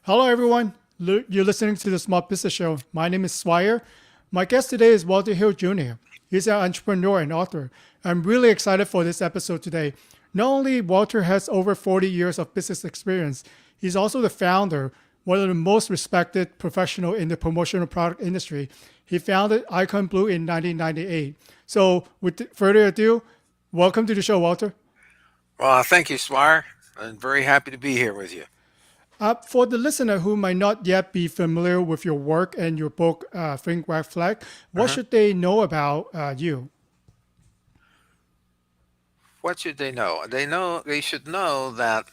Hello, everyone. You're listening to the Small Business Show. My name is Swire. My guest today is Walter Hill Jr. He's an entrepreneur and author. I'm really excited for this episode today. Not only Walter has over 40 years of business experience, he's also the founder, one of the most respected professional in the promotional product industry. He founded Icon Blue in 1998. So, with further ado, welcome to the show, Walter. Well, thank you, Swire. I'm very happy to be here with you. For the listener who might not yet be familiar with your work and your book, Think Red Flag, what Mhm. should they know about you? What should they know? They should know that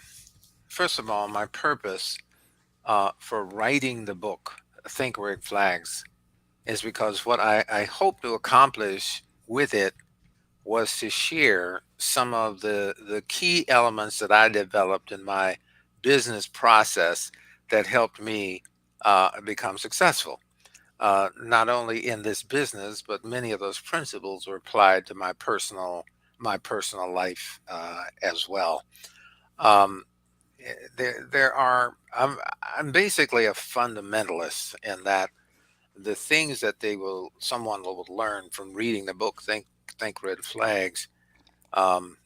first of all, my purpose for writing the book, Think Red Flags, is because what I hope to accomplish with it was to share some of the key elements that I developed in my business process that helped me become successful. Not only in this business, but many of those principles were applied to my personal life as well. Um, there are I'm basically a fundamentalist in that the things that they will someone will learn from reading the book Think Red Flags um,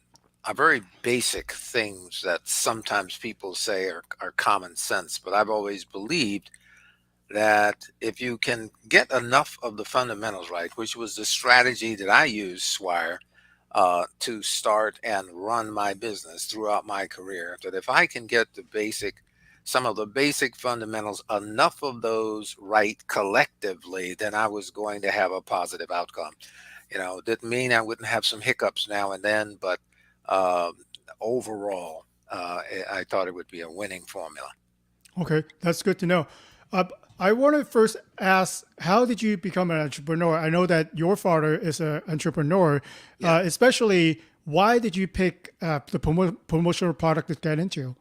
are very basic things that sometimes people say are common sense, but I've always believed that if you can get enough of the fundamentals right, which was the strategy that I used, Swire, to start and run my business throughout my career, that if I can get some of the basic fundamentals, enough of those right collectively, then I was going to have a positive outcome. It didn't mean I wouldn't have some hiccups now and then, but uh, overall, I thought it would be a winning formula. Okay, that's good to know. Uh, I want to first ask, how did you become an entrepreneur? I know that your father is an entrepreneur, Yeah. especially why did you pick the promotional product to get into?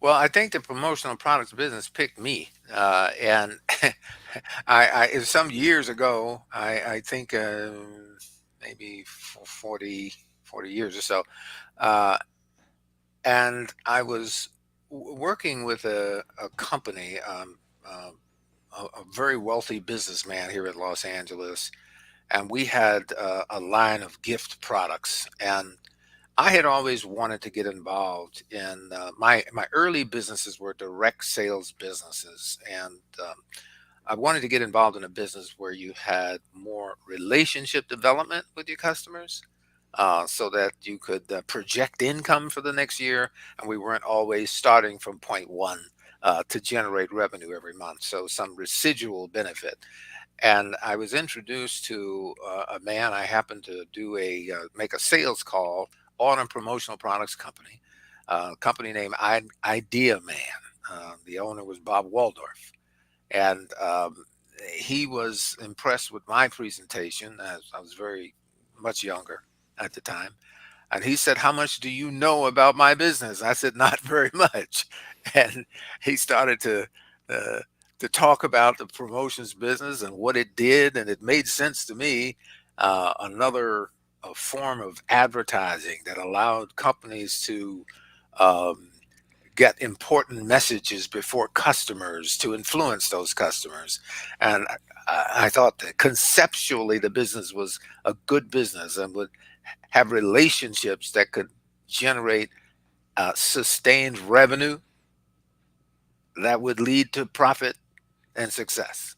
Well, I think the promotional products business picked me, and some years ago, I think maybe 40 years or so, uh, and I was working with a company, a very wealthy businessman here in Los Angeles, and we had a line of gift products, and I had always wanted to get involved in my early businesses were direct sales businesses, and I wanted to get involved in a business where you had more relationship development with your customers, so that you could project income for the next year, and we weren't always starting from point one to generate revenue every month. So some residual benefit. And I was introduced to a man. I happened to make a sales call on a promotional products company, company named Idea Man. The owner was Bob Waldorf, and he was impressed with my presentation, as I was very much younger at the time. And he said, "How much do you know about my business?" I said, "Not very much." And he started uh, to talk about the promotions business and what it did, and it made sense to me. Another a form of advertising that allowed companies to um, get important messages before customers to influence those customers. And I thought that conceptually the business was a good business and would have relationships that could generate sustained revenue that would lead to profit and success.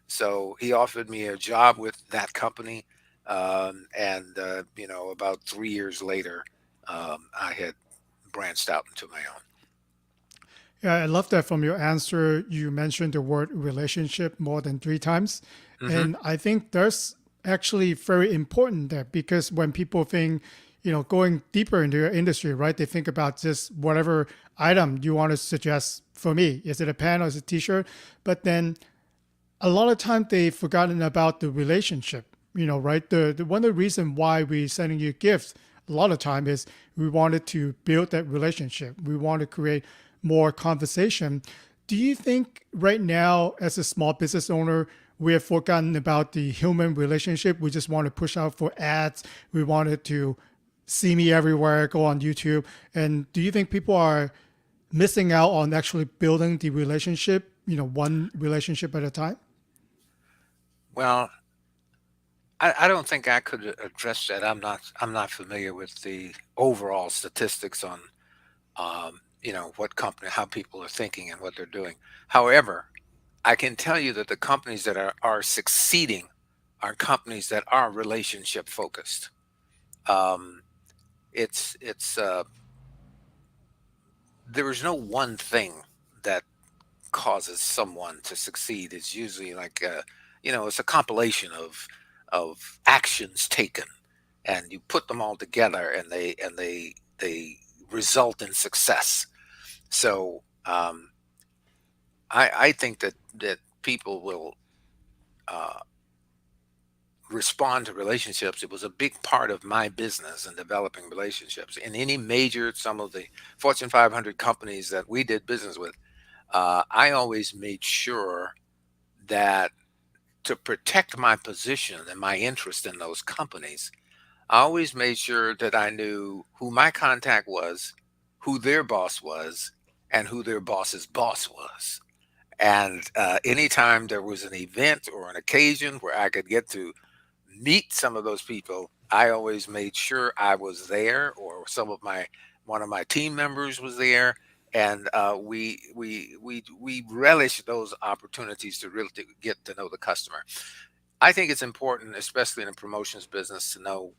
So he offered me a job with that company. And, about 3 years later, I had branched out into my own. Yeah, I love that from your answer. You mentioned the word relationship more than three times. Hmm. And I think that's actually very important there because when people think, going deeper into your industry, right, they think about just whatever item you want to suggest for me. Is it a pen or is it a t shirt? But then a lot of time they've forgotten about the relationship, right? The one of the reason why we sending you gifts a lot of time is we wanted to build that relationship. We want to create more conversation. Do you think right now, as a small business owner, we have forgotten about the human relationship? We just want to push out for ads. We wanted to see me everywhere, go on YouTube. And do you think people are missing out on actually building the relationship, one relationship at a time? Well, I don't think I could address that. I'm not familiar with the overall statistics on what company, how people are thinking and what they're doing. However, I can tell you that the companies that are succeeding are companies that are relationship focused. Um, it's there is no one thing that causes someone to succeed. It's usually like it's a compilation of actions taken, and you put them all together, and they result in success. So I think that people will uh, respond to relationships. It was a big part of my business and developing relationships in any major, some of the Fortune 500 companies that we did business with. I always made sure that to protect my position and my interest in those companies, I always made sure that I knew who my contact was, who their boss was, and who their boss's boss was. And anytime there was an event or an occasion where I could get to meet some of those people, I always made sure I was there, or one of my team members was there, and we relish those opportunities to really to get to know the customer. I think it's important, especially in a promotions business, to know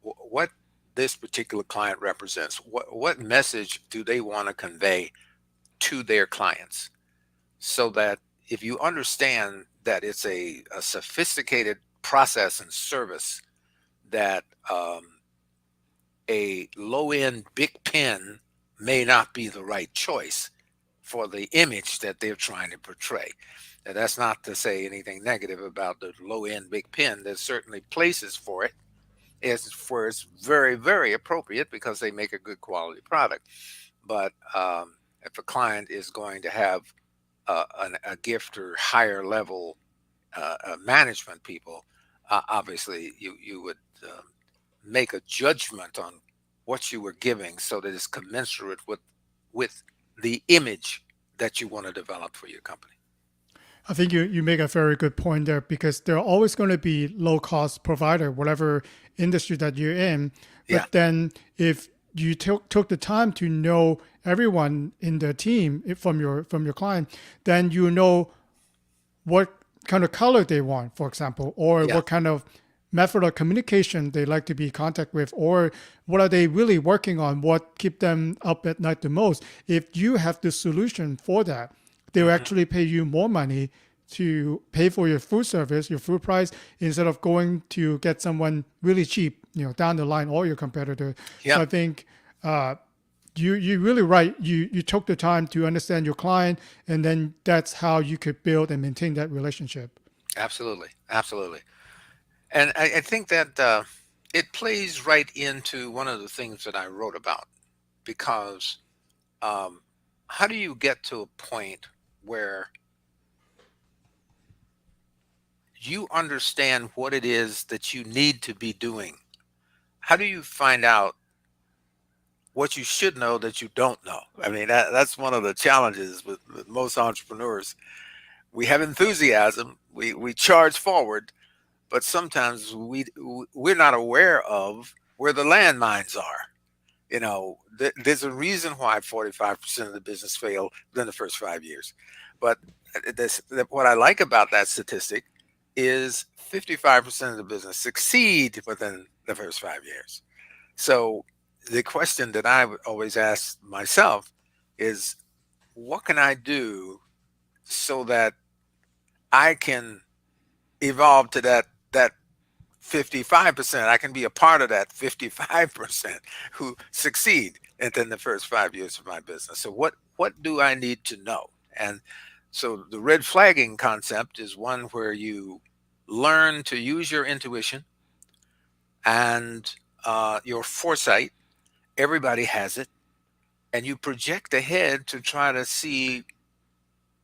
what this particular client represents. What message do they want to convey to their clients? So that if you understand that it's a sophisticated process and service, that a low end big pen may not be the right choice for the image that they're trying to portray. Now, that's not to say anything negative about the low end big pen. There's certainly places for it. It's very, very appropriate because they make a good quality product. But if a client is going to have a gift or higher level management people, obviously you would make a judgment on what you were giving so that it's commensurate with the image that you want to develop for your company. I think you make a very good point there because there are always going to be low cost provider, whatever industry that you're in. Yeah. But then if you took the time to know everyone in the team from your client, then you know what kind of color they want, for example, or Yeah. what kind of method of communication they like to be in contact with, or what are they really working on, what keep them up at night the most. If you have the solution for that, they will Hmm. actually pay you more money to pay for your food service, your food price, instead of going to get someone really cheap, down the line, or your competitor. So Yeah. I think uh, you really right. You took the time to understand your client, and then that's how you could build and maintain that relationship. Absolutely. Absolutely. And I think that it plays right into one of the things that I wrote about, because um, how do you get to a point where you understand what it is that you need to be doing? How do you find out what you should know that you don't know? I mean, that's one of the challenges with most entrepreneurs. We have enthusiasm, we charge forward, but sometimes we're not aware of where the landmines are. There's a reason why 45% of the business fail within the first 5 years. But what I like about that statistic is 55% of the business succeed within the first 5 years. So the question that I would always ask myself is, what can I do so that I can evolve to that 55%? I can be a part of that 55% who succeed within the first 5 years of my business. So what do I need to know? And so the red flagging concept is one where you learn to use your intuition and your foresight. Everybody has it, and you project ahead to try to see,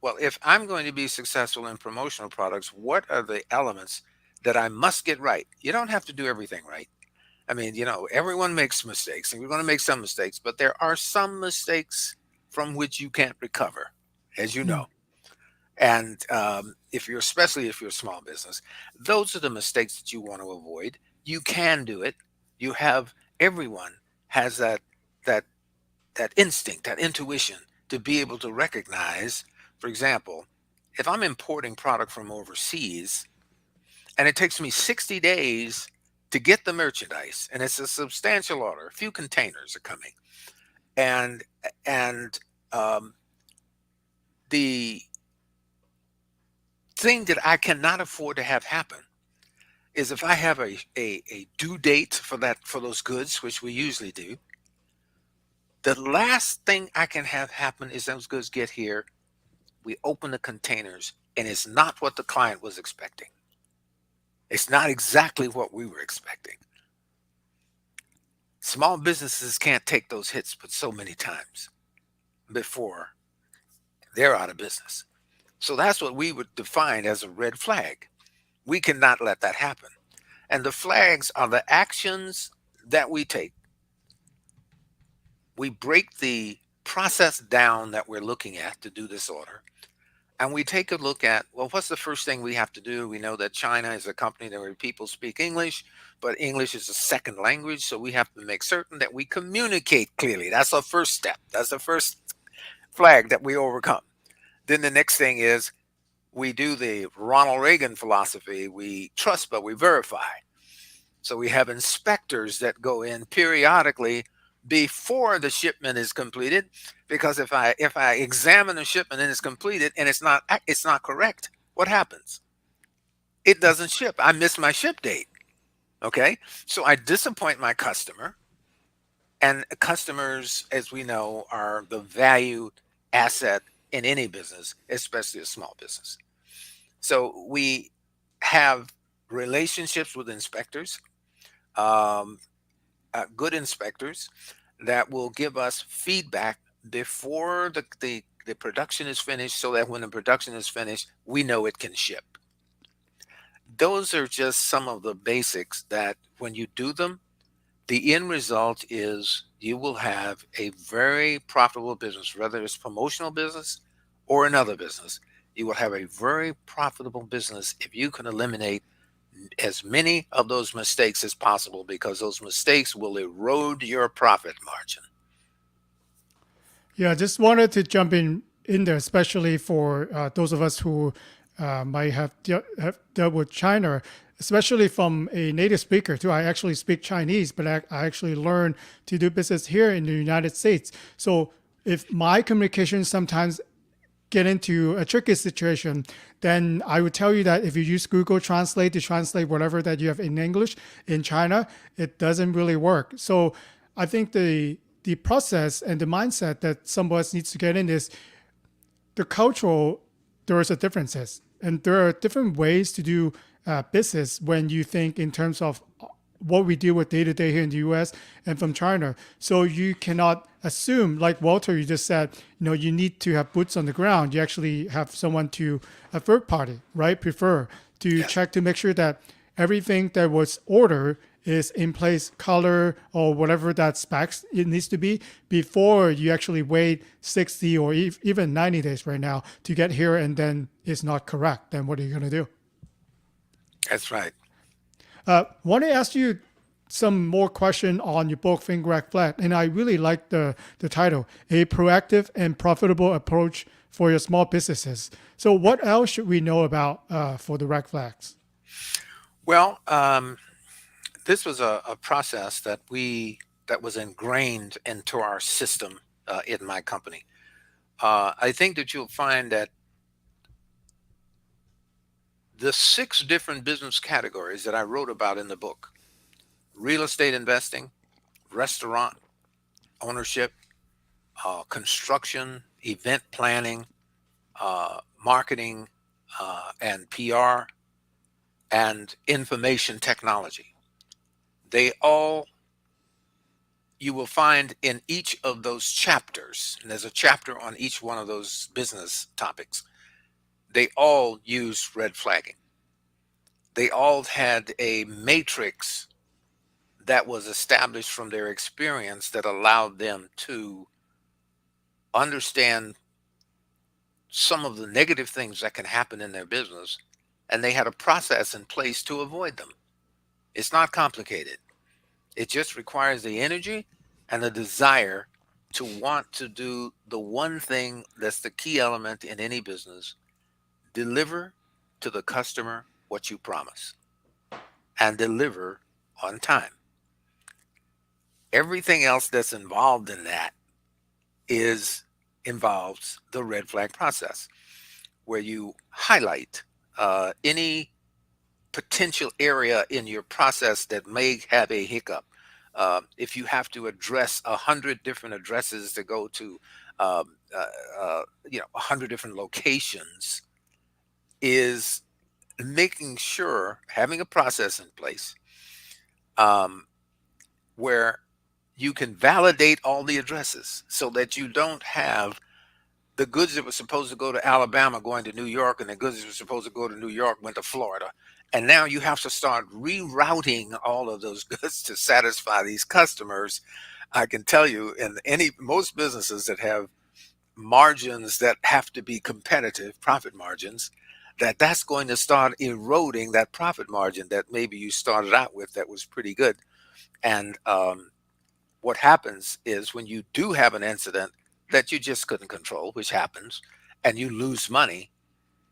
well, if I'm going to be successful in promotional products, what are the elements that I must get right? You don't have to do everything right. I mean, everyone makes mistakes, and we're going to make some mistakes, but there are some mistakes from which you can't recover, as you Mm. know. And if you're, especially if you're a small business, those are the mistakes that you want to avoid. You can do it. You have, everyone has that that instinct, that intuition to be able to recognize, for example, if I'm importing product from overseas and it takes me 60 days to get the merchandise and it's a substantial order, a few containers are coming, and and the thing that I cannot afford to have happen is if I have a due date for that, for those goods, which we usually do, the last thing I can have happen is those goods get here, we open the containers, and it's not what the client was expecting. It's not exactly what we were expecting. Small businesses can't take those hits but so many times before they're out of business. So that's what we would define as a red flag. We cannot let that happen. And the flags are the actions that we take. We break the process down that we're looking at to do this order. And we take a look at, well, what's the first thing we have to do? We know that China is a company that where people speak English, but English is a second language. So we have to make certain that we communicate clearly. That's our first step. That's the first flag that we overcome. Then the next thing is we do the Ronald Reagan philosophy. We trust, but we verify. So we have inspectors that go in periodically before the shipment is completed, because if I examine the shipment and it's completed and it's not correct, what happens? It doesn't ship. I miss my ship date. Okay? So I disappoint my customer, and customers, as we know, are the valued asset in any business, especially a small business. So we have relationships with inspectors, um, good inspectors that will give us feedback before the production is finished, so that when the production is finished, we know it can ship. Those are just some of the basics that when you do them, the end result is you will have a very profitable business, whether it's promotional business or another business. You will have a very profitable business if you can eliminate as many of those mistakes as possible, because those mistakes will erode your profit margin. Yeah, just wanted to jump in there, especially for those of us who might have dealt with China, especially from a native speaker too. I actually speak Chinese, but I actually learned to do business here in the United States. So if my communication sometimes get into a tricky situation, then I would tell you that if you use Google Translate to translate whatever that you have in English in China, it doesn't really work. So I think the process and the mindset that some of us needs to get in is the cultural. There is a differences, and there are different ways to do business when you think in terms of what we deal with day to day here in the U.S. and from China. So you cannot assume, like Walter, you just said, you need to have boots on the ground. You actually have someone to a third party, right? Prefer to Yes, check to make sure that everything that was ordered is in place, color or whatever that specs it needs to be before you actually wait 60 or even 90 days right now to get here, and then it's not correct. Then what are you going to do? that's right. Want to ask you some more question on your book, Think Red Flag, and I really like the title, A Proactive and Profitable Approach for Your Small Businesses. So, what else should we know about for the red flags? Well, this was a process that was ingrained into our system in my company. I think that you'll find that the six different business categories that I wrote about in the book: real estate investing, restaurant ownership, construction, event planning, marketing, and PR, and information technology. They all, you will find in each of those chapters, and there's a chapter on each one of those business topics, they all use red flagging. They all had a matrix that was established from their experience that allowed them to understand some of the negative things that can happen in their business, and they had a process in place to avoid them. It's not complicated. It just requires the energy and the desire to want to do the one thing that's the key element in any business: deliver to the customer what you promise and deliver on time. Everything else that's involved in that is involves the red flag process, where you highlight any potential area in your process that may have a hiccup. If you have to address 100 different addresses to go to, um, uh, 100 different locations, is making sure having a process in place, um, where you can validate all the addresses so that you don't have the goods that were supposed to go to Alabama going to New York, and the goods that were supposed to go to New York went to Florida. And now you have to start rerouting all of those goods to satisfy these customers. I can tell you, in any most businesses that have margins that have to be competitive, profit margins, that's going to start eroding that profit margin that maybe you started out with that was pretty good. And what happens is when you do have an incident that you just couldn't control, which happens, and you lose money,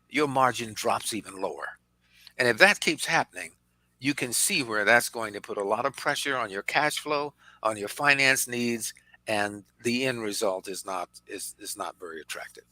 your margin drops even lower. And if that keeps happening, you can see where that's going to put a lot of pressure on your cash flow, on your finance needs, and the end result is not very attractive.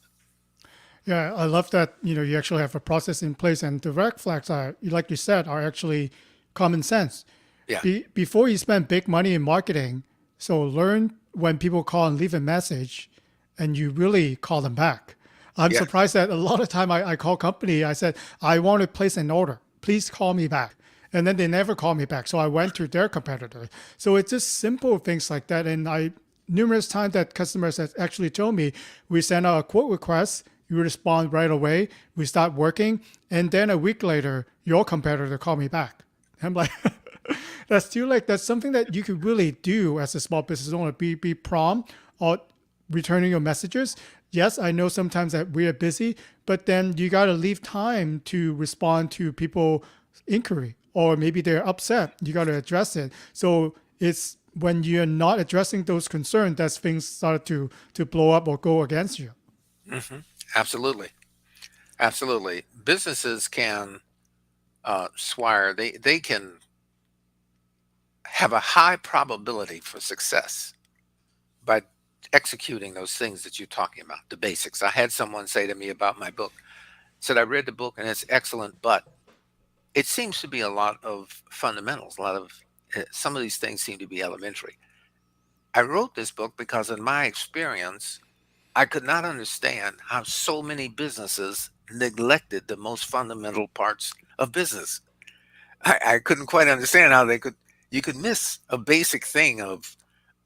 Yeah, I love that. You actually have a process in place, and the red flags are, like you said, are actually common sense. Yeah, Before you spend big money in marketing, so learn when people call and leave a message, and you really call them back. I'm yeah, surprised that a lot of time I call company. I said I want to place an order. Please call me back, and then they never call me back. So I went to their competitor. So it's just simple things like that, and I numerous times that customers have actually told me we send out a quote request, you respond right away, we start working, and then a week later, your competitor call me back. I'm like, that's too like that's something that you could really do as a small business owner. Be prompt or returning your messages. Yes, I know sometimes that we are busy, but then you got to leave time to respond to people inquiry, or maybe they're upset, you got to address it. So it's when you're not addressing those concerns that things start to blow up or go against you. hmm absolutely, absolutely. Businesses can swire. They can have a high probability for success by executing those things that you're talking about, the basics. I had someone say to me about my book, said, I read the book and it's excellent, but it seems to be a lot of fundamentals, a lot of some of these things seem to be elementary. I wrote this book because, in my experience, I could not understand how so many businesses neglected the most fundamental parts of business. I couldn't quite understand how you could miss a basic thing of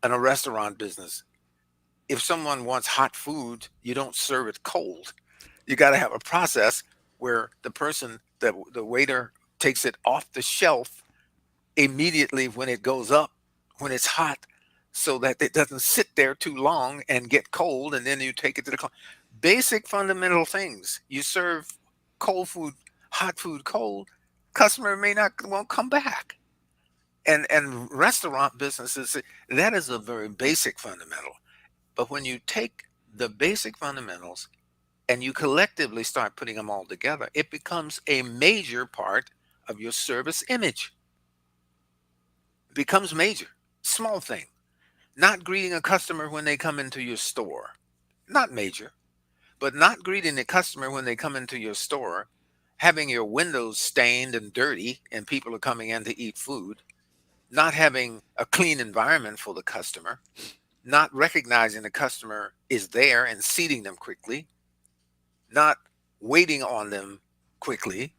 in a restaurant business. If someone wants hot food, you don't serve it cold. You got to have a process where the waiter takes it off the shelf immediately when it goes up, when it's hot, so that it doesn't sit there too long and get cold, and then you take it to the basic fundamental things. You serve cold food, hot food cold, customer may not won't come back. And restaurant businesses, that is a very basic fundamental. But when you take the basic fundamentals and you collectively start putting them all together, it becomes a major part of your service image. It becomes major. Small thing. Not greeting a customer when they come into your store. Not major, but not greeting the customer when they come into your store, having your windows stained and dirty and people are coming in to eat food, not having a clean environment for the customer, not recognizing the customer is there and seating them quickly, not waiting on them quickly,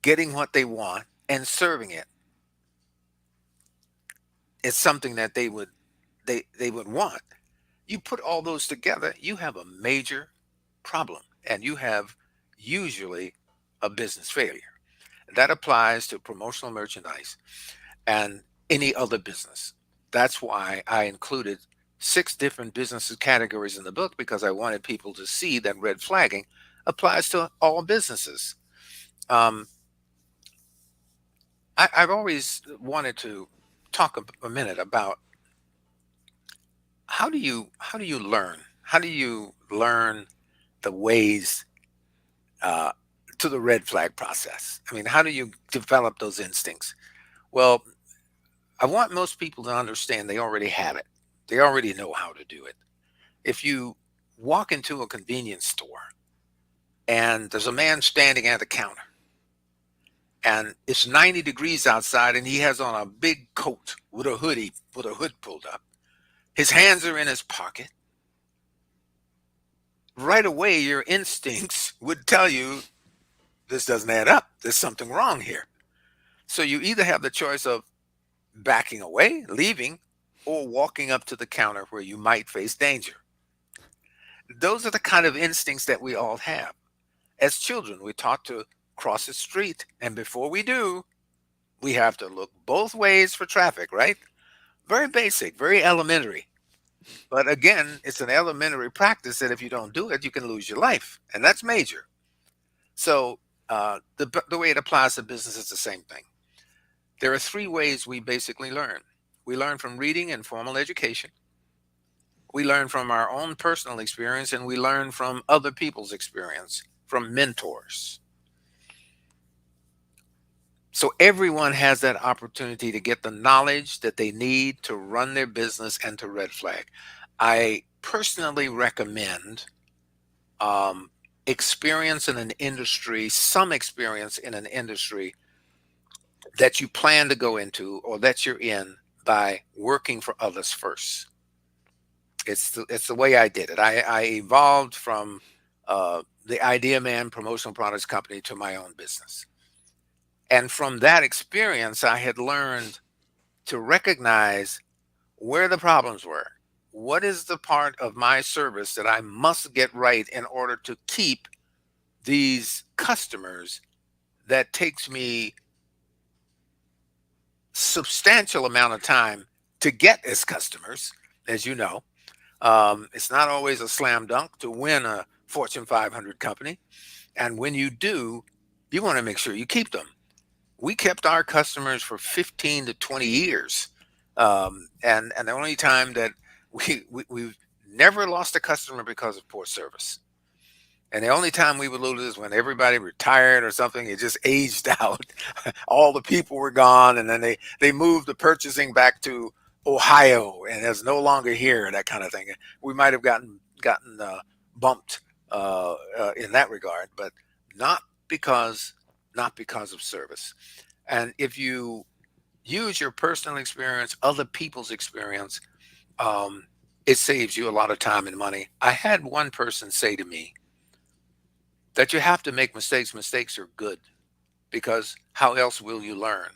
getting what they want and serving it. It's something that they would want. You put all those together, you have a major problem, and you have usually a business failure. That applies to promotional merchandise and any other business. That's why I included six different business categories in the book because I wanted people to see that red flagging applies to all businesses. Um, I've always wanted to talk a minute about how do you learn? How do you learn the ways uh, to the red flag process? I mean, how do you develop those instincts? Well, I want most people to understand they already have it. They already know how to do it. If you walk into a convenience store and there's a man standing at the counter and it's 90 degrees outside and he has on a big coat with a hoodie with a hood pulled up. His hands are in his pocket. Right away your instincts would tell you this doesn't add up. There's something wrong here. So you either have the choice of backing away, leaving, or walking up to the counter where you might face danger. Those are the kind of instincts that we all have. As children, we're taught to cross the street, and before we do, we have to look both ways for traffic, right? Very basic, very elementary. But again, it's an elementary practice that if you don't do it, you can lose your life, and that's major. So the way it applies to business is the same thing. There are three ways we basically learn. We learn from reading and formal education. We learn from our own personal experience, and we learn from other people's experience, from mentors. So everyone has that opportunity to get the knowledge that they need to run their business and to red flag. I personally recommend um, experience in an industry, some experience in an industry that you plan to go into or that you're in by working for others first. It's the way I did it. I evolved from the Idea Man promotional products company to my own business. And from that experience, I had learned to recognize where the problems were. What is the part of my service that I must get right in order to keep these customers that takes me substantial amount of time to get as customers, as you know. It's not always a slam dunk to win a Fortune 500 company. And when you do, you want to make sure you keep them. We kept our customers for 15 to 20 years. And the only time that we've never lost a customer because of poor service. And the only time we would lose is when everybody retired or something. It just aged out. All the people were gone, and then they moved the purchasing back to Ohio, and it's no longer here. That kind of thing. We might have gotten bumped in that regard, but not because not because of service. And if you use your personal experience, other people's experience, um, it saves you a lot of time and money. I had one person say to me that you have to make mistakes. Mistakes are good because how else will you learn?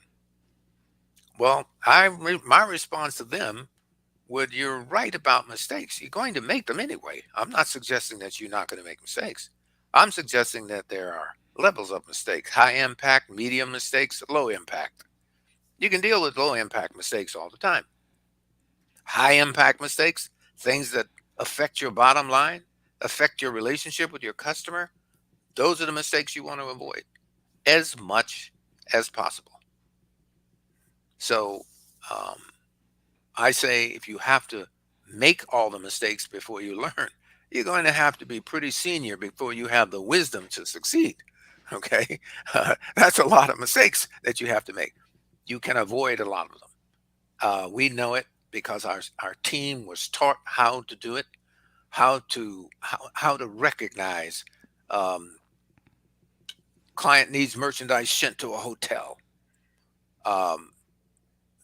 Well, my response to them would, you're right about mistakes. You're going to make them anyway. I'm not suggesting that you're not going to make mistakes. I'm suggesting that there are levels of mistakes: high impact, medium mistakes, low impact. You can deal with low impact mistakes all the time. High impact mistakes, things that affect your bottom line, affect your relationship with your customer, those are the mistakes you want to avoid as much as possible. So um, I say if you have to make all the mistakes before you learn, you're going to have to be pretty senior before you have the wisdom to succeed. Okay. That's a lot of mistakes that you have to make. You can avoid a lot of them. We know it because our team was taught how to do it, how to recognize um, client needs merchandise sent to a hotel. Um,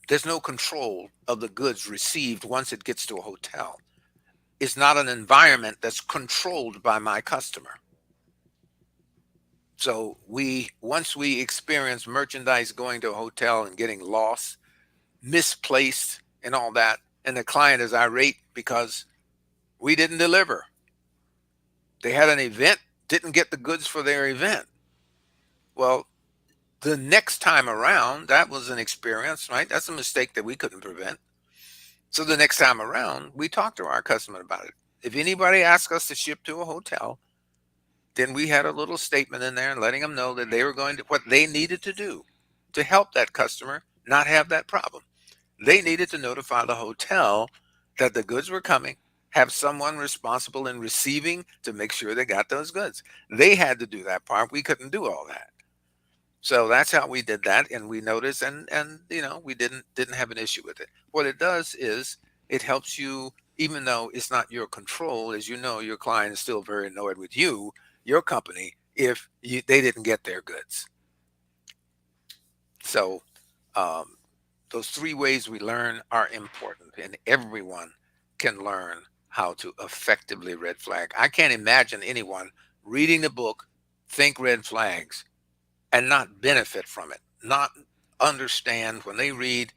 there's no control of the goods received once it gets to a hotel. It's not an environment that's controlled by my customer. So we once we experience merchandise going to a hotel and getting lost, misplaced, and all that, and the client is irate because we didn't deliver. They had an event, didn't get the goods for their event. Well, the next time around, that was an experience, right? That's a mistake that we couldn't prevent. So the next time around, we talk to our customer about it. If anybody asks us to ship to a hotel, then we had a little statement in there and letting them know that they were going to what they needed to do to help that customer not have that problem. They needed to notify the hotel that the goods were coming, have someone responsible in receiving to make sure they got those goods. They had to do that part. We couldn't do all that. So that's how we did that, and we noticed, and we didn't have an issue with it. What it does is it helps you, even though it's not your control, as you know, your client is still very annoyed with you, your company, if they didn't get their goods. So um, those three ways we learn are important, and everyone can learn how to effectively red flag. I can't imagine anyone reading the book, think red flags, and not benefit from it, not understand when they read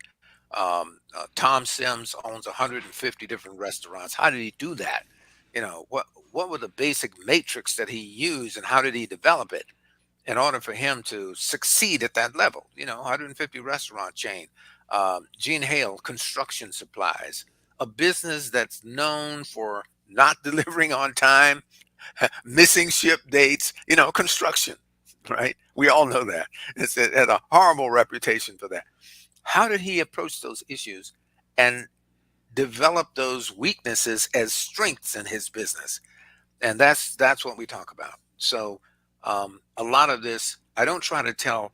Tom Sims owns 150 different restaurants. How did he do that? What were the basic matrix that he used, and how did he develop it in order for him to succeed at that level? 150 restaurant chain. Gene Hale, construction supplies, a business that's known for not delivering on time, missing ship dates, construction, right? We all know that. It had a horrible reputation for that. How did he approach those issues and develop those weaknesses as strengths in his business? And that's what we talk about. So a lot of this, I don't try to tell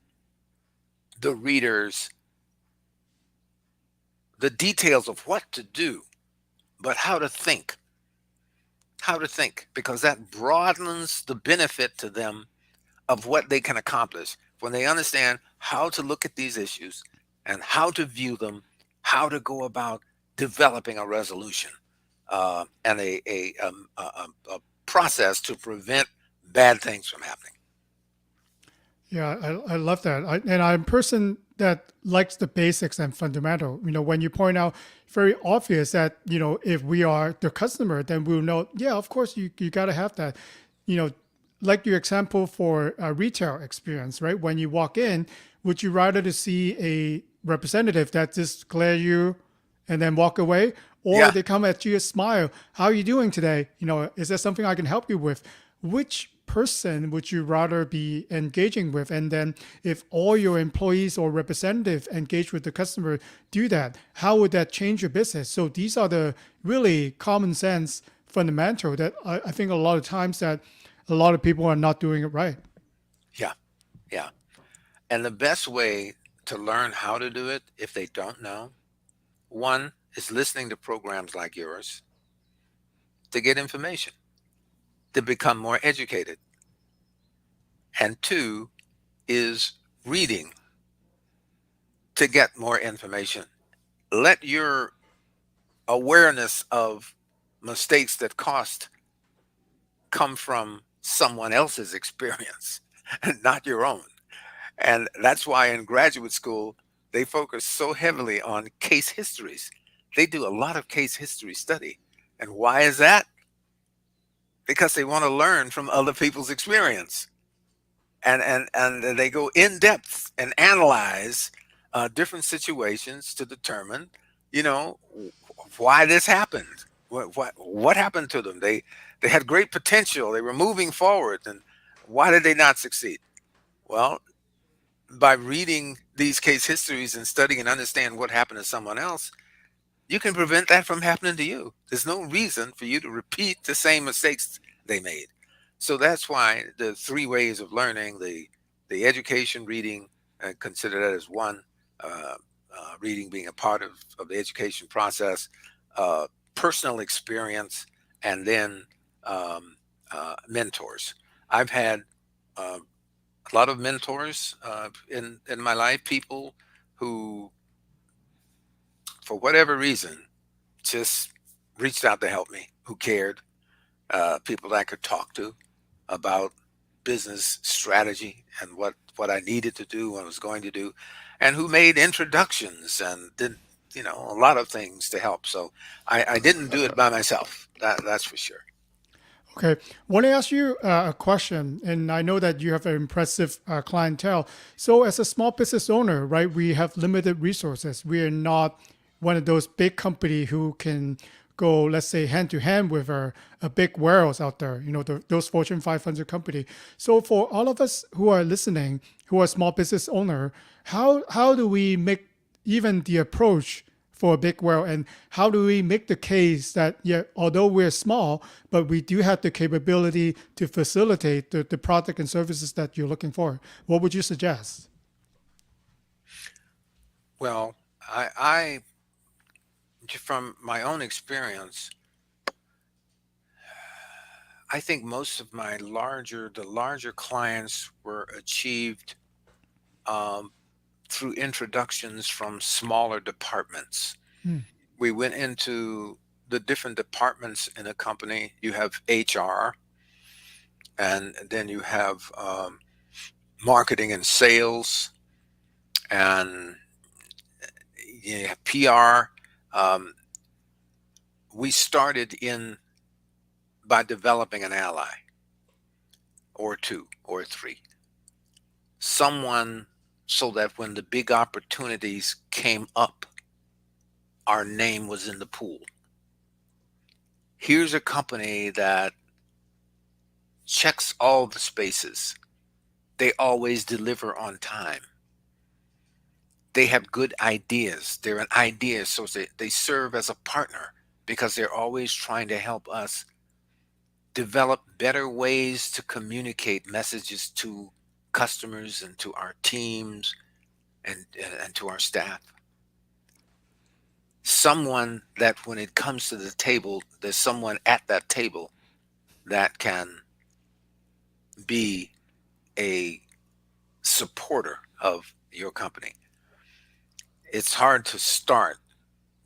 the readers the details of what to do, but how to think, because that broadens the benefit to them of what they can accomplish when they understand how to look at these issues and how to view them, how to go about developing a resolution and a process to prevent bad things from happening. Yeah, I love that. And I'm a person that likes the basics and fundamental. When you point out very obvious that, if we are the customer, then we'll know, yeah, of course you got to have that. You know, like your example for a retail experience, right? When you walk in, would you rather to see a representative that just glare you and then walk away, or Yeah, they come at you a smile? How are you doing today? Is there something I can help you with? Which person would you rather be engaging with? And then if all your employees or representatives engage with the customer do that, how would that change your business? So these are the really common sense fundamental that I think a lot of times that a lot of people are not doing it right. yeah, yeah. And the best way to learn how to do it if they don't know, one is listening to programs like yours to get information, to become more educated. And two is reading to get more information. Let your awareness of mistakes that cost come from someone else's experience and not your own. And that's why in graduate school, they focus so heavily on case histories. They do a lot of case history study. And why is that? Because they want to learn from other people's experience. And they go in depth and analyze different situations to determine, you know, why this happened. What happened to them? They had great potential. They were moving forward, and why did they not succeed? Well, by reading these case histories and studying and understand what happened to someone else, you can prevent that from happening to you. There's no reason for you to repeat the same mistakes they made. So that's why the three ways of learning, the education, reading, consider that as one, uh, reading being a part of the education process, uh, personal experience, and then mentors. I've had uh, a lot of mentors in my life, people who, for whatever reason, just reached out to help me, who cared, people that I could talk to about business strategy and what I needed to do, what I was going to do, and who made introductions and did a lot of things to help. So I didn't do it by myself. That's for sure. Okay, I want to ask you a question, and I know that you have an impressive clientele. So, as a small business owner, right, we have limited resources. We are not one of those big company who can go, let's say, hand to hand with a big warehouse out there, those Fortune 500 company. So for all of us who are listening, who are small business owner, how do we make even the approach for a big warehouse, and how do we make the case that, yeah, although we're small, but we do have the capability to facilitate the product and services that you're looking for? What would you suggest? Well, I from my own experience, I think most of the larger clients were achieved um, through introductions from smaller departments. Hmm. We went into the different departments in a company. You have HR, and then you have marketing and sales, and you have PR. Um, we started in by developing an ally or two or three, someone, so that when the big opportunities came up, our name was in the pool. Here's a company that checks all the spaces. They always deliver on time. They have good ideas. They're an idea, so they serve as a partner because they're always trying to help us develop better ways to communicate messages to customers and to our teams and to our staff. Someone that when it comes to the table, there's someone at that table that can be a supporter of your company. It's hard to start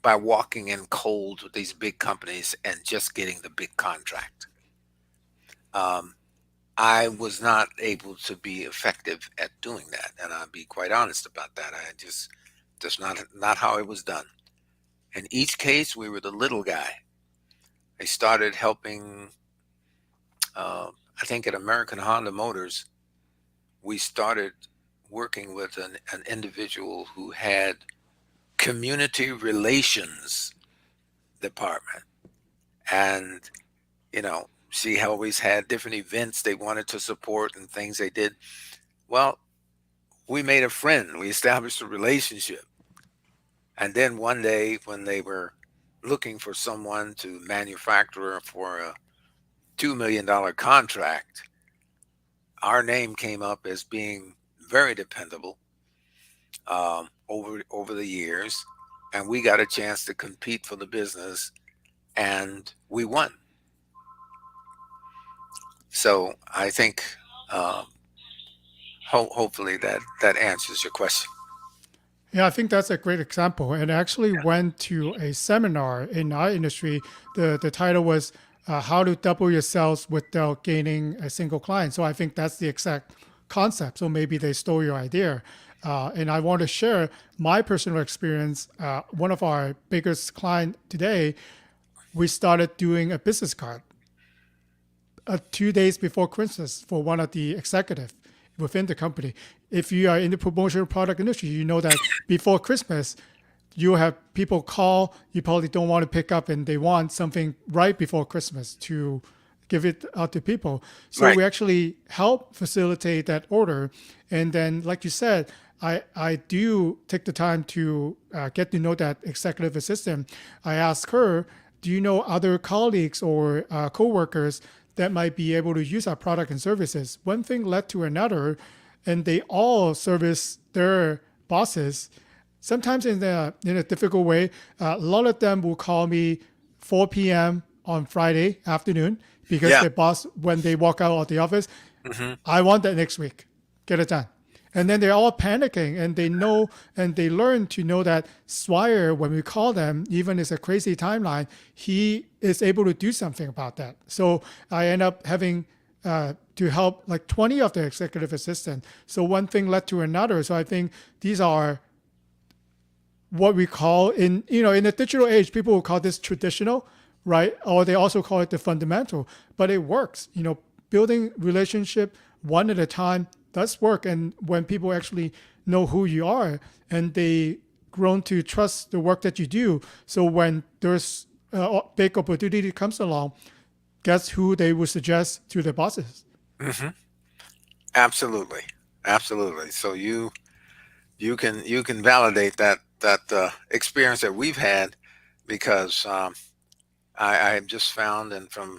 by walking in cold with these big companies and just getting the big contract. Um, I was not able to be effective at doing that, and I'll be quite honest about that. I just not how it was done. In each case, we were the little guy. I started helping. I think at American Honda Motors, we started working with an individual who had community relations department, and she always had different events they wanted to support and things they did. Well, we made a friend. We established a relationship. And then one day when they were looking for someone to manufacture for a $2 million contract, our name came up as being very dependable over the years, and we got a chance to compete for the business, and we won. So I think um, hopefully that answers your question. Yeah, I think that's a great example. And I actually went to a seminar in our industry. The title was How to Double Your Sales Without Gaining a Single Client. So I think that's the exact concept. So maybe they stole your idea. And I want to share my personal experience. One of our biggest client today, we started doing a business card 2 days before Christmas for one of the executive within the company. If you are in the promotional product industry, you know that before Christmas, you have people call, you probably don't want to pick up, and they want something right before Christmas to give it out to people. So Right. we actually help facilitate that order. And then, like you said, I do take the time to get to know that executive assistant. I ask her, do you know other colleagues or coworkers that might be able to use our product and services? One thing led to another, and they all service their bosses. Sometimes in a difficult way. A lot of them will call me 4 p.m. on Friday afternoon because Yeah. their boss, when they walk out of the office, Hmm. I want that next week. Get it done. And then they're all panicking, and they know, and they learn to know that Swire, when we call them, even it's a crazy timeline, he is able to do something about that. So I end up having to help like 20 of the executive assistants. So one thing led to another. So I think these are what we call in the digital age, people will call this traditional, right? Or they also call it the fundamental, but it works. Building relationship one at a time does work. And when people actually know who you are and they grown to trust the work that you do. So when there's a big opportunity comes along, guess who they would suggest to their bosses? Hmm. Absolutely, absolutely. So you can validate that experience that we've had because I've just found, and from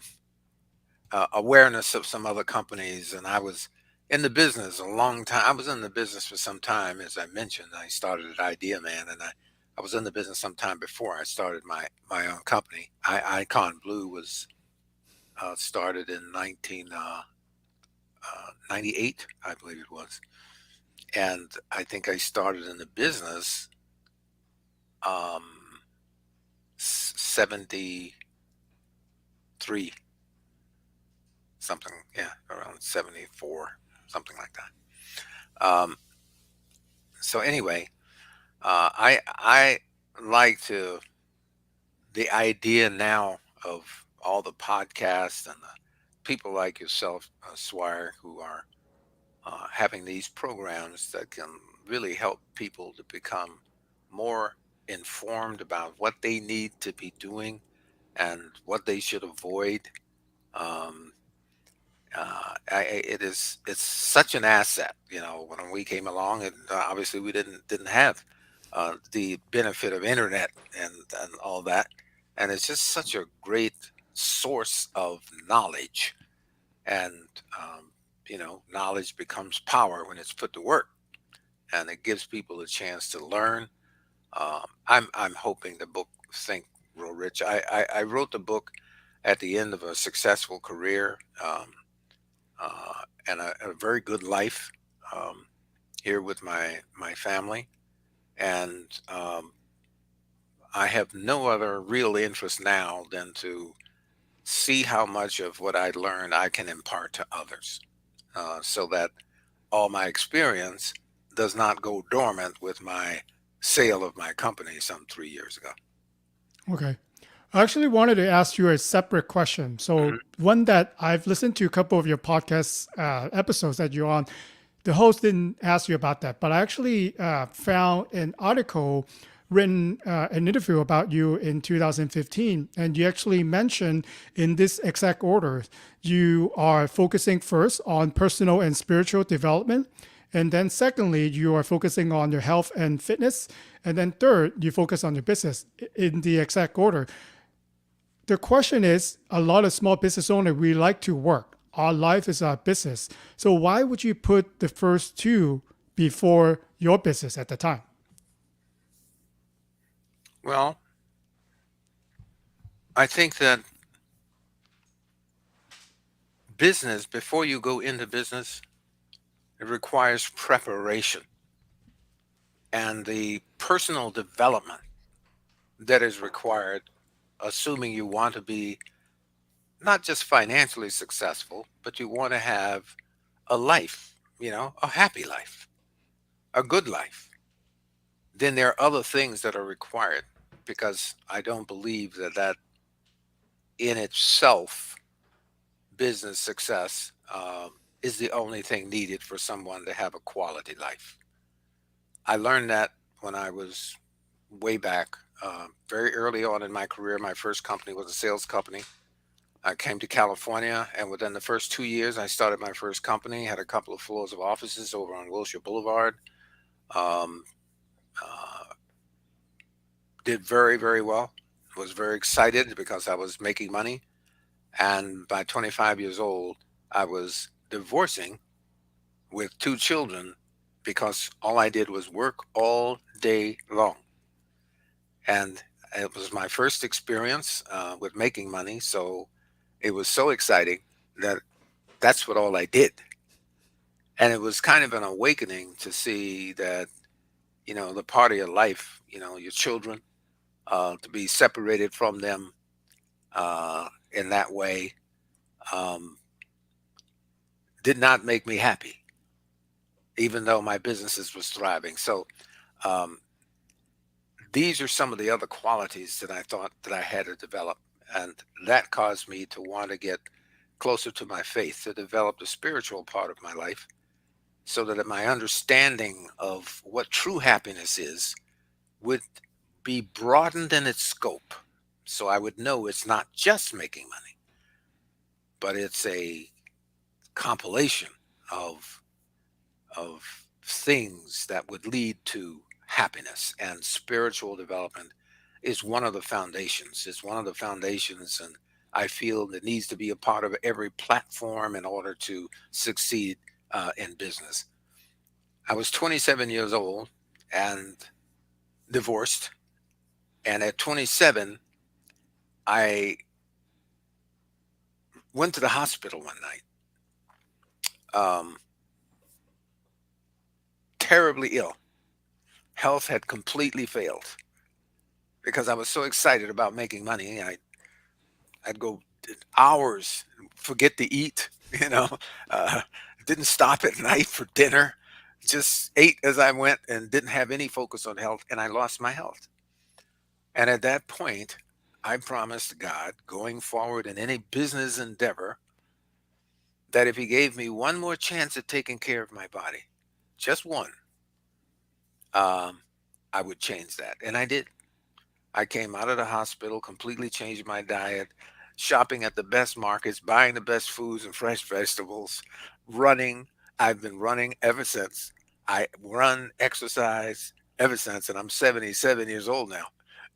awareness of some other companies, and I was in the business a long time. I was in the business for some time, as I mentioned. I started at Idea Man, and I was in the business some time before I started my own company. Icon Blue was started in 1998, I believe it was, and I think I started in the business um, 73, something, yeah, around 74, something like that. So anyway, I like to the idea now of all the podcasts and the people like yourself, Swire, who are having these programs that can really help people to become more informed about what they need to be doing and what they should avoid. Um, it's such an asset. When we came along, and obviously we didn't have the benefit of internet and all that, and it's just such a great source of knowledge. And knowledge becomes power when it's put to work, and it gives people a chance to learn. I'm hoping the book Think Real Rich. I wrote the book at the end of a successful career. And a very good life um, here with my family. And I have no other real interest now than to see how much of what I learned I can impart to others, so that all my experience does not go dormant with my sale of my company some 3 years ago. Okay. I actually wanted to ask you a separate question. So, Hmm. one that I've listened to a couple of your podcast episodes that you're on, the host didn't ask you about that, but I actually found an article written, an interview about you in 2015, and you actually mentioned in this exact order, you are focusing first on personal and spiritual development. And then, secondly, you are focusing on your health and fitness. And then, third, you focus on your business in the exact order. The question is, a lot of small business owners, we like to work. Our life is our business. So why would you put the first two before your business at the time? Well, I think that business, before you go into business, it requires preparation and the personal development that is required, assuming you want to be not just financially successful, but you want to have a life, a happy life, a good life. Then there are other things that are required, because I don't believe that in itself, business success is the only thing needed for someone to have a quality life. I learned that when I was way back, very early on in my career. My first company was a sales company. I came to California, and within the first 2 years, I started my first company. Had a couple of floors of offices over on Wilshire Boulevard. Um, uh, did very, very well. Was very excited because I was making money. And by 25 years old, I was divorcing with two children because all I did was work all day long. And it was my first experience with making money. So it was so exciting that that's what all I did. And it was kind of an awakening to see that, the part of your life, your children, to be separated from them in that way, um, did not make me happy, even though my businesses was thriving. So um, these are some of the other qualities that I thought that I had to develop. And that caused me to want to get closer to my faith, to develop the spiritual part of my life, so that my understanding of what true happiness is would be broadened in its scope. So I would know it's not just making money, but it's a compilation of things that would lead to happiness, and spiritual development is one of the foundations. It's one of the foundations, and I feel that needs to be a part of every platform in order to succeed in business. I was 27 years old and divorced, and at 27, I went to the hospital one night, um, terribly ill. Health had completely failed because I was so excited about making money. I'd go hours, forget to eat, you know, uh, didn't stop at night for dinner, just ate as I went and didn't have any focus on health. And I lost my health. And at that point, I promised God going forward in any business endeavor that if He gave me one more chance at taking care of my body, just one, um, I would change that. And I did. I came out of the hospital, completely changed my diet, shopping at the best markets, buying the best foods and fresh vegetables, running. I've been running ever since. I run, exercise ever since, and I'm 77 years old now.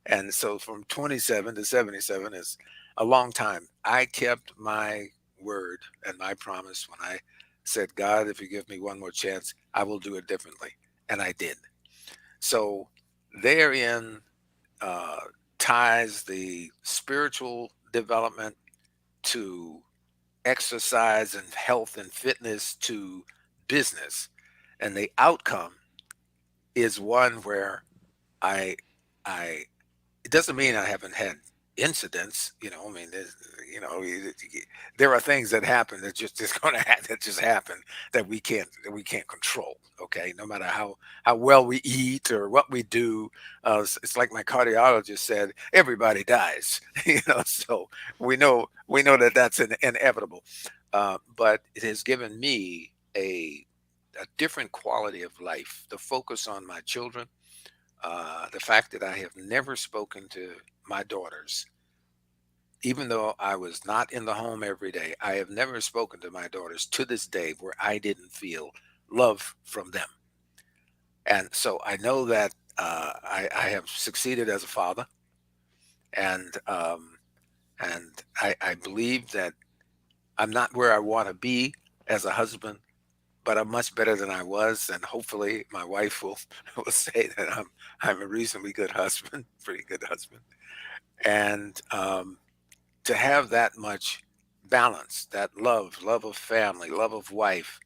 And so from 27 to 77 is a long time. I kept my word and my promise when I said, God, if you give me one more chance, I will do it differently. And I did. So therein uh, ties the spiritual development to exercise and health and fitness to business. And the outcome is one where I, I, it doesn't mean I haven't had incidents, I mean, there are things that happen that just going to that just happen that we can't control. Okay, no matter how well we eat or what we do, it's like my cardiologist said, everybody dies. So we know that that's inevitable. But it has given me a different quality of life. The focus on my children, the fact that I have never spoken to my daughters, even though I was not in the home every day, I have never spoken to my daughters to this day where I didn't feel love from them. And so I know that I have succeeded as a father, and I believe that I'm not where I want to be as a husband, but I'm much better than I was, and hopefully my wife will will say that I'm a reasonably good husband, pretty good husband, and to have that much balance, that love of family, love of wife,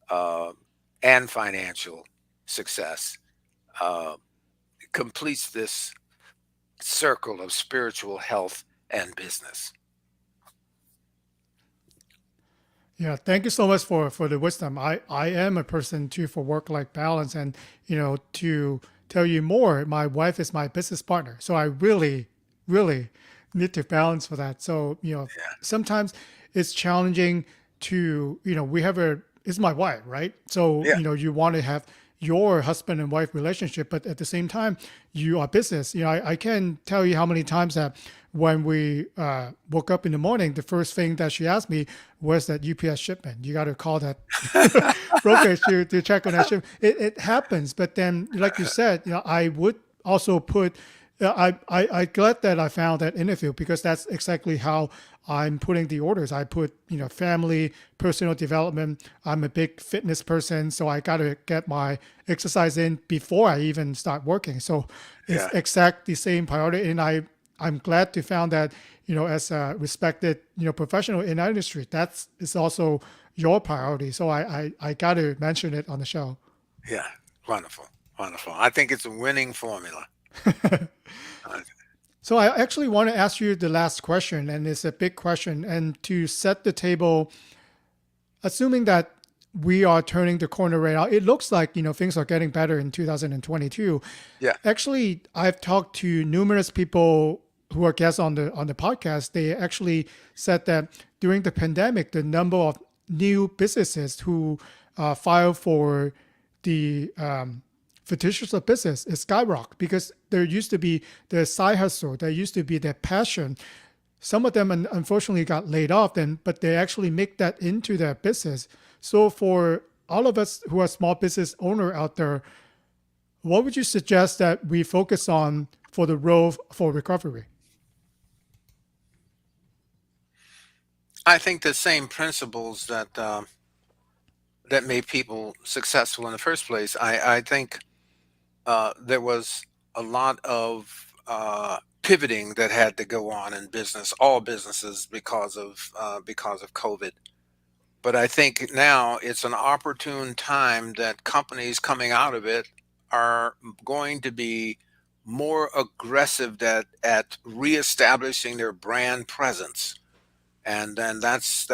uh, and financial success, uh, completes this circle of spiritual health and business. Yeah, thank you so much for the wisdom. I am a person too for work life balance, and to tell you more, my wife is my business partner, so I really need to balance for that. So sometimes it's challenging to we have a it's my wife, right? So Yeah, you want to have your husband and wife relationship, but at the same time you are business. I can tell you how many times that when we woke up in the morning, the first thing that she asked me was that UPS shipment. You got to call that brokerage to check on that shipment. It happens, but then, like you said, I would also put. I glad that I found that interview because that's exactly how I'm putting the orders. I put family, personal development. I'm a big fitness person, so I got to get my exercise in before I even start working. So it's yeah, exact the same priority, and I'm glad to found that as a respected professional in our industry, that's is also your priority. So I got to mention it on the show. yeah. Wonderful, wonderful. I think it's a winning formula. Uh, So I actually want to ask you the last question, and it's a big question. And to set the table, assuming that we are turning the corner right now, it looks like things are getting better in 2022. yeah, Actually, I've talked to numerous people who are guests on the podcast. They actually said that during the pandemic, the number of new businesses who filed for the fictitious of business is skyrocket because there used to be the side hustle, there used to be that passion. Some of them unfortunately got laid off then, but they actually make that into their business. So for all of us who are small business owner out there, what would you suggest that we focus on for the road for recovery? I think the same principles that that made people successful in the first place. I think there was a lot of pivoting that had to go on in business, all businesses, because of COVID. But I think now it's an opportune time that companies coming out of it are going to be more aggressive at reestablishing their brand presence, and then that's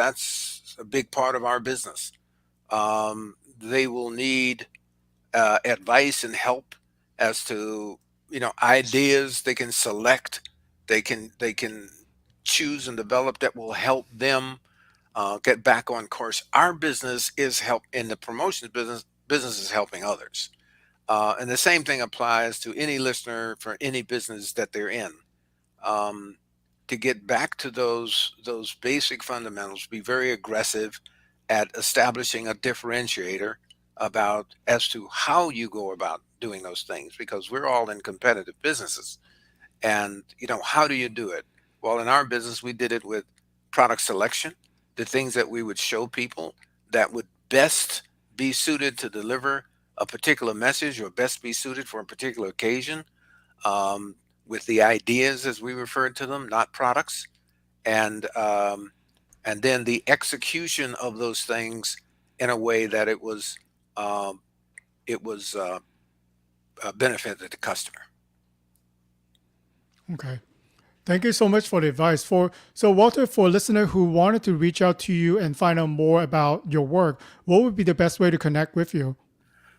a big part of our business. They will need advice and help as to ideas they can select, they can choose and develop that will help them get back on course. Our business is help in the promotions business. Business is helping others, and the same thing applies to any listener for any business that they're in. Um, to get back to those basic fundamentals, be very aggressive at establishing a differentiator about as to how you go about doing those things, because we're all in competitive businesses. And how do you do it? Well, in our business, we did it with product selection, the things that we would show people that would best be suited to deliver a particular message or best be suited for a particular occasion, with the ideas as we referred to them, not products, and then the execution of those things in a way that um, it was benefited the customer. Okay. Thank you so much for the advice. So Walter, for a listener who wanted to reach out to you and find out more about your work, what would be the best way to connect with you?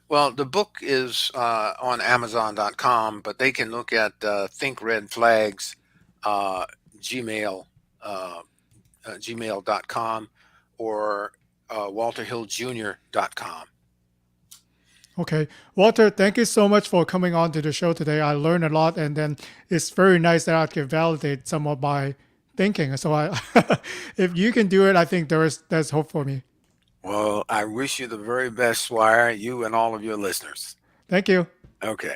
Well, the book is on Amazon.com, but they can look at Think Red Flags, uh, Gmail, uh, gmail.com, or walterhilljr.com. Okay. Walter, thank you so much for coming on to the show today. I learned a lot, and then it's very nice that I can validate some of my thinking. So if you can do it, I think there's hope for me. Well, I wish you the very best, Swire, you and all of your listeners. Thank you. Okay.